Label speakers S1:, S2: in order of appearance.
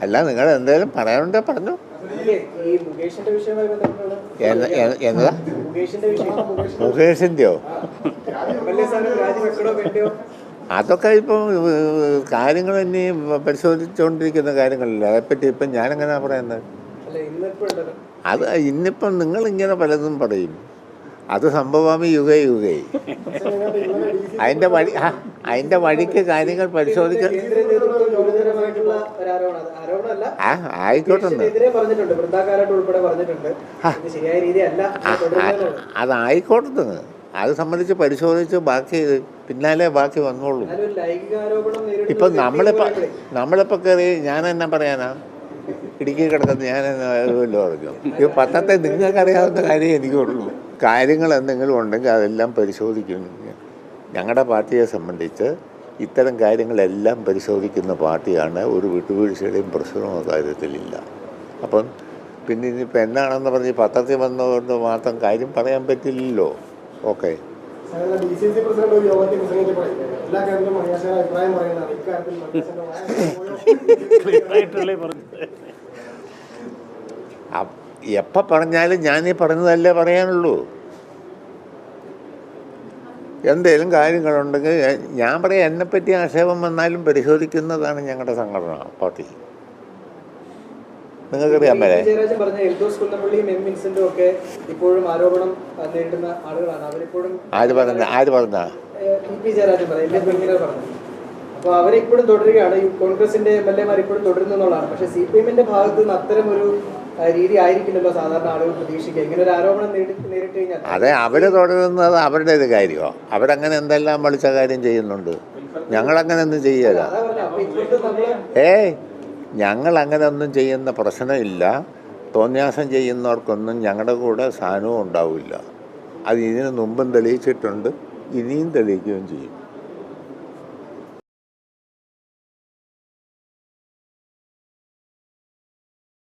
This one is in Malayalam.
S1: അല്ല, നിങ്ങൾ എന്തെങ്കിലും പറയാനുണ്ടോ പറഞ്ഞു. എന്നതാ മുകേഷിൻ്റെയോ? അതൊക്കെ ഇപ്പം കാര്യങ്ങൾ ഇനി പരിശോധിച്ചുകൊണ്ടിരിക്കുന്ന കാര്യങ്ങളല്ലേ. അതേപ്പറ്റി ഇപ്പം ഞാനെങ്ങനെയാണ് പറയുന്നത്? അത് ഇന്നിപ്പം നിങ്ങളിങ്ങനെ പലതും പറയും. അത് സംഭവമാമി യുഗേ യുഗേ. അതിൻ്റെ വഴിക്ക് കാര്യങ്ങൾ പരിശോധിക്കാൻ ആയിക്കോട്ടെ. അതായിക്കോട്ടെ, അത് സംബന്ധിച്ച് പരിശോധിച്ച് ബാക്കി വന്നോളൂ. ഇപ്പം നമ്മളിപ്പോൾ കയറി ഞാൻ എന്നാ പറയാനാ? ഇടുക്കി കിടക്കുന്നത് ഞാൻ വല്ലതും പറഞ്ഞു? ഈ പത്രത്തെ നിങ്ങൾക്കറിയാവുന്ന കാര്യം എനിക്കുള്ളൂ. കാര്യങ്ങൾ എന്തെങ്കിലും ഉണ്ടെങ്കിൽ അതെല്ലാം പരിശോധിക്കും. ഞങ്ങളുടെ പാർട്ടിയെ സംബന്ധിച്ച് ഇത്തരം കാര്യങ്ങളെല്ലാം പരിശോധിക്കുന്ന പാർട്ടിയാണ്. ഒരു വിട്ടുവീഴ്ചയുടെയും പ്രശ്നമോ കാര്യത്തിലില്ല. അപ്പം പിന്നെ ഇനിയിപ്പോൾ എന്നാണെന്ന് പറഞ്ഞ് പത്രത്തിൽ വന്നതുകൊണ്ട് മാത്രം കാര്യം പറയാൻ പറ്റില്ലല്ലോ. ഓക്കെ, എപ്പോൾ പറഞ്ഞാലും ഞാനീ പറഞ്ഞതല്ലേ പറയാനുള്ളൂ. എന്തെങ്കിലും കാര്യങ്ങളുണ്ടെങ്കിൽ ഞാൻ പറയാം. എന്നെപ്പറ്റി ആക്ഷേപം വന്നാലും പരിശോധിക്കുന്നതാണ് ഞങ്ങളുടെ സംഘടന പാർട്ടി. നിങ്ങൾക്കറിയാൻ മേലെ ആര് പറഞ്ഞ
S2: അപ്പോൾ അവരിപ്പോഴും തുടരുകയാണ്. ഈ കോൺഗ്രസിന്റെ MLA-മാർ ഇപ്പോഴും തുടരുന്നതാണ്. പക്ഷേ CPM-ന്റെ ഭാഗത്ത് നിന്ന് അത്തരം ഒരു രീതി ആയിരിക്കില്ലല്ലോ സാധാരണ ആളുകൾ പ്രതീക്ഷിക്കുക. ഇങ്ങനെ ഒരു ആരോപണം നേരിട്ട് കഴിഞ്ഞാൽ
S1: അതെ, അവര് തുടരുന്നത് അവരുടെ ഒരു കാര്യമോ? അവരങ്ങനെ എന്തെല്ലാം വിളിച്ച കാര്യം ചെയ്യുന്നുണ്ട്. ഞങ്ങളങ്ങനെ ഒന്നും ചെയ്യല. ഞങ്ങളങ്ങനെ ഒന്നും ചെയ്യുന്ന പ്രശ്നമില്ല. തോന്നിയാസം ചെയ്യുന്നവർക്കൊന്നും ഞങ്ങളുടെ കൂടെ സ്ഥാനവും ഉണ്ടാവില്ല. അത് ഇതിന് മുമ്പും തെളിയിച്ചിട്ടുണ്ട്, ഇനിയും തെളിയിക്കുകയും ചെയ്യും.